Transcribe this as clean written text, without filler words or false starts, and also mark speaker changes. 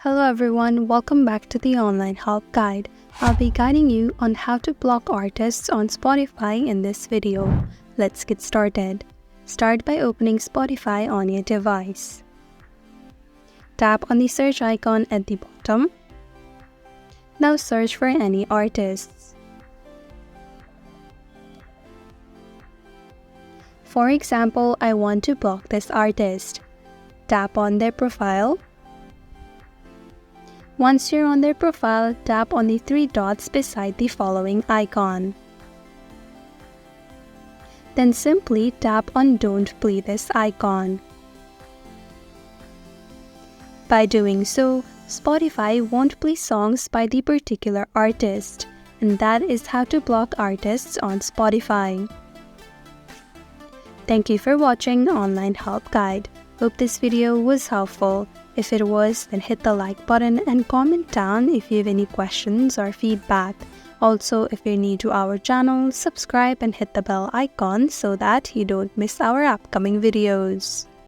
Speaker 1: Hello everyone, welcome back to the Online Help Guide. I'll be guiding you on how to block artists on Spotify in this video. Let's get started. Start by opening Spotify on your device. Tap on the search icon at the bottom. Now search for any artists. For example, I want to block this artist. Tap on their profile. Once you're on their profile, tap on the three dots beside the following icon. Then simply tap on Don't Play This icon. By doing so, Spotify won't play songs by the particular artist, and that is how to block artists on Spotify. Thank you for watching Online Help Guide. Hope this video was helpful. If it was, then hit the like button and comment down if you have any questions or feedback. Also, if you're new to our channel, subscribe and hit the bell icon so that you don't miss our upcoming videos.